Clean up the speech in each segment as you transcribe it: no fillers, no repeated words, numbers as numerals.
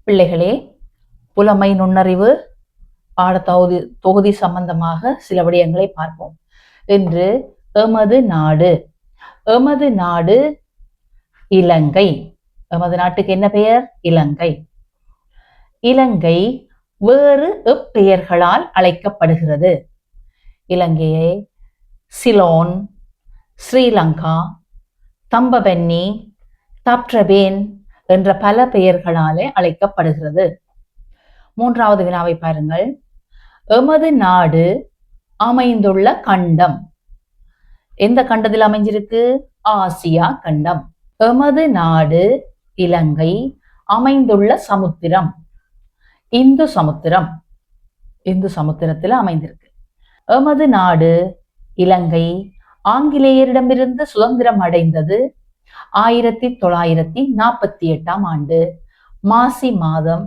பிள்ளைகளே, புலமை நுண்ணறிவு தொகுதி சம்பந்தமாக சில விடயங்களை பார்ப்போம். இன்று எமது நாடு இலங்கை. எமது நாட்டுக்கு என்ன பெயர்? இலங்கை. இலங்கை வேறு எப்பெயர்களால் அழைக்கப்படுகிறது. இலங்கையை சிலோன், ஸ்ரீலங்கா, தம்பபென்னி, தப்ரபேன் என்ற பல பெயர்களாலே அழைக்கப்படுகிறது. மூன்றாவது வினாவை பாருங்கள். எமது நாடு அமைந்துள்ள கண்டம். எந்த கண்டத்தில் அமைஞ்சிருக்கு? ஆசியா கண்டம். எமது நாடு இலங்கை அமைந்துள்ள சமுத்திரம் இந்து சமுத்திரம். இந்து சமுத்திரத்தில் அமைந்திருக்கு. எமது நாடு இலங்கை ஆங்கிலேயரிடமிருந்து சுதந்திரம் அடைந்தது 1948 ஆண்டு மாசி மாதம்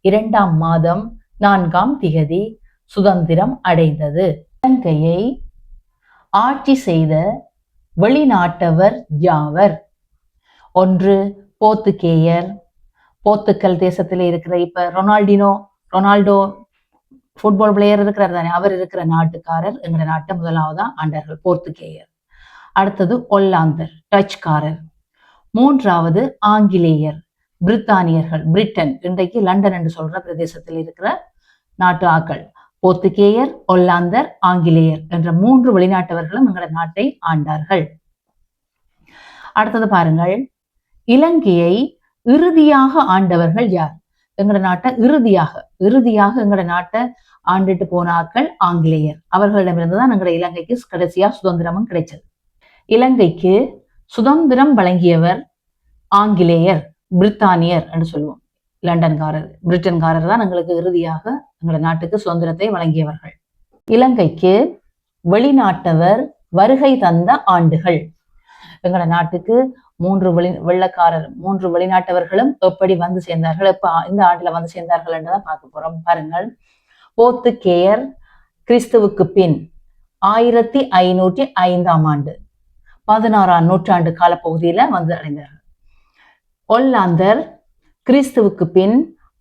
2ஆம் மாதம் 4ஆம் திகதி சுதந்திரம் அடைந்தது. இலங்கையை ஆட்சி செய்த வெளிநாட்டவர் யாவர்? ஒன்று போர்த்துகேயர். போர்த்துக்கல் தேசத்தில் இருக்கிற இப்ப ரொனால்டோ ஃபுட்பால் பிளேயர் இருக்கிறார் தானே, அவர் இருக்கிற நாட்டுக்காரர் எங்க நாட்டை முதலாவதா ஆண்டார்கள், போர்த்துகேயர். அடுத்தது ஒல்லாந்தர், டச்சுக்காரர். மூன்றாவது ஆங்கிலேயர், பிரித்தானியர்கள், பிரிட்டன், இன்றைக்கு லண்டன் என்று சொல்ற பிரதேசத்தில் இருக்கிற நாட்டு ஆக்கள். போர்த்துகேயர், ஒல்லாந்தர், ஆங்கிலேயர் என்ற 3 வெளிநாட்டவர்களும் எங்களோட நாட்டை ஆண்டார்கள். அடுத்தது பாருங்கள். இலங்கையை இறுதியாக ஆண்டவர்கள் யார்? எங்களோட நாட்டை இறுதியாக எங்களோட நாட்டை ஆண்டுட்டு போன ஆக்கள் ஆங்கிலேயர். அவர்களிடமிருந்துதான் எங்களோட இலங்கைக்கு கடைசியா சுதந்திரமும் கிடைச்சது. இலங்கைக்கு சுதந்திரம் வழங்கியவர் ஆங்கிலேயர், பிரித்தானியர் என்று சொல்லுவோம். லண்டன்காரர், பிரிட்டன்காரர் தான் எங்களுக்கு இறுதியாக எங்களோட நாட்டுக்கு சுதந்திரத்தை வழங்கியவர்கள். இலங்கைக்கு வெளிநாட்டவர் வருகை தந்த ஆண்டுகள். எங்களோட நாட்டுக்கு 3 வெளிநாட்டவர்களும் எப்படி வந்து சேர்ந்தார்கள், எப்ப இந்த ஆண்டுல வந்து சேர்ந்தார்கள் என்றுதான் பார்க்க போறோம். பாருங்கள். போர்த்துகேயர் கிறிஸ்துவுக்கு பின் 1505ஆம் ஆண்டு 16ஆம் நூற்றாண்டு காலப்பகுதியில வந்து அடைந்தார்கள். ஒல்லாந்தர் கிறிஸ்துவுக்கு பின்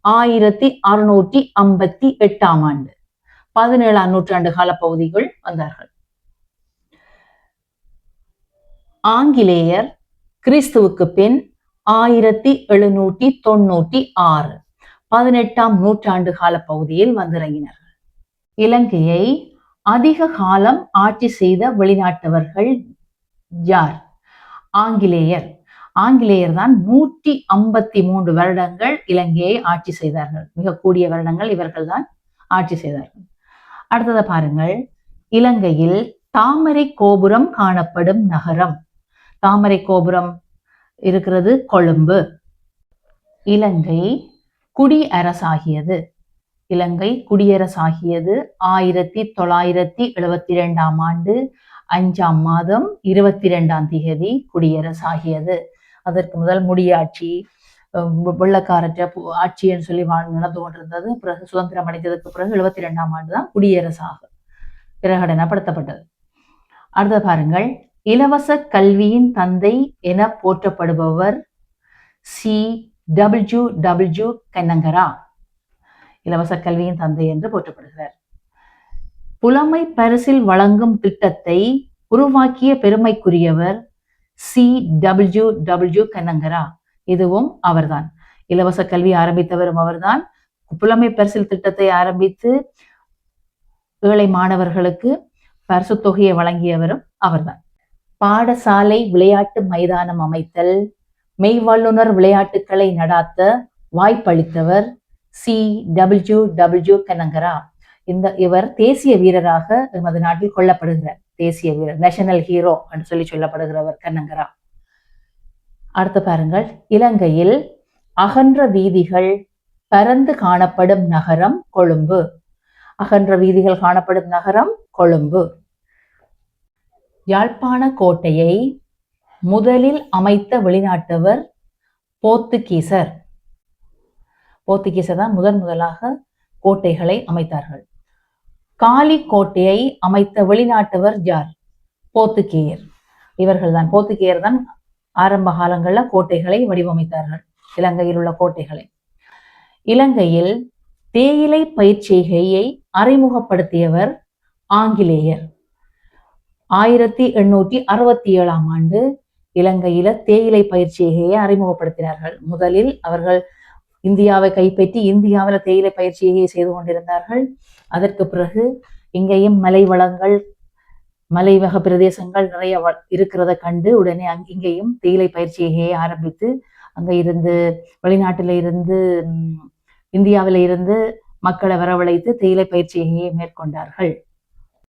1658ஆம் ஆண்டு 17ஆம் நூற்றாண்டு காலப்பகுதிக்குள் வந்தார்கள். ஆங்கிலேயர் கிறிஸ்துவுக்கு பின் 1796 18ஆம் நூற்றாண்டு காலப்பகுதியில் வந்திறங்கினார்கள். இலங்கையை அதிக காலம் ஆட்சி செய்த வெளிநாட்டவர்கள் யார்? ஆங்கிலேயர். ஆங்கிலேயர் தான் 153 வருடங்கள் இலங்கையை ஆட்சி செய்தார்கள். மிக கூடிய வருடங்கள் இவர்கள் தான் ஆட்சி செய்தார்கள். அடுத்ததை பாருங்கள். இலங்கையில் தாமரை கோபுரம் காணப்படும் நகரம். தாமரை கோபுரம் இருக்கிறது கொழும்பு. இலங்கை குடியரசாகியது. இலங்கை குடியரசாகியது 1972ஆம் ஆண்டு 5ஆம் மாதம் 22ஆம் திகதி குடியரசாகியது. அதற்கு முதல் முடியாட்சி, வெள்ளக்காரற்ற ஆட்சின்னு சொல்லி நடந்து கொண்டிருந்தது. பிறகு சுதந்திரம் அடைந்ததற்கு பிறகு 72ஆம் ஆண்டு தான் குடியரசாக பிரகடனப்படுத்தப்பட்டது. அடுத்த பாருங்கள். இலவச கல்வியின் தந்தை என போற்றப்படுபவர் CWW கன்னங்கரா. இலவச கல்வியின் தந்தை என்று போற்றப்படுகிறார். புலமை பரிசில் வழங்கும் திட்டத்தை உருவாக்கிய பெருமைக்குரியவர் CWW கன்னங்கரா. இதுவும் அவர்தான். இலவச கல்வி ஆரம்பித்தவரும் அவர்தான். புலமை பரிசில் திட்டத்தை ஆரம்பித்து ஏழை மாணவர்களுக்கு பரிசு தொகையை வழங்கியவரும் அவர்தான். பாடசாலை விளையாட்டு மைதானம் அமைத்தல், மெய்வல்லுனர் விளையாட்டுக்களை நடாத்த வாய்ப்பளித்தவர் CWW கன்னங்கரா. இவர் தேசிய வீரராக எமது நாட்டில் கொல்லப்படுகிறார். தேசிய வீரர், நேஷனல் ஹீரோ என்று சொல்லி சொல்லப்படுகிறவர் கன்னங்கரா. அடுத்து பாருங்கள். இலங்கையில் அகன்ற வீதிகள் பரந்து காணப்படும் நகரம் கொழும்பு. அகன்ற வீதிகள் காணப்படும் நகரம் கொழும்பு. யாழ்ப்பாண கோட்டையை முதலில் அமைத்த வெளிநாட்டவர் போர்த்துகீசர். போர்த்துகீசர் தான் முதலாக கோட்டைகளை அமைத்தார்கள். காலி கோட்டையை அமைத்த வெளிநாட்டவர் யார்? போர்த்துகேயர். இவர்கள்தான், போர்த்துகேயர் தான் ஆரம்ப காலங்களில் கோட்டைகளை வடிவமைத்தார்கள், இலங்கையில் உள்ள கோட்டைகளை. இலங்கையில் தேயிலை பயிர்ச்செய்கையை அறிமுகப்படுத்தியவர் ஆங்கிலேயர். 1867ஆம் ஆண்டு இலங்கையில தேயிலை பயிர்ச்செய்கையை அறிமுகப்படுத்தினார்கள். முதலில் அவர்கள் இந்தியாவை கைப்பற்றி இந்தியாவில் தேயிலை பயிர்ச்செய்கையை செய்து கொண்டிருந்தார்கள். அதற்கு பிறகு இங்கேயும் மலை வளங்கள், மலைவக பிரதேசங்கள் நிறைய இருக்கிறத கண்டு உடனே இங்கேயும் தேயிலை பயிர்ச்செய்கையை ஆரம்பித்து அங்க இருந்து வெளிநாட்டில இருந்து இந்தியாவில இருந்து மக்களை வரவழைத்து தேயிலை பயிர்ச்செய்கையை மேற்கொண்டார்கள்.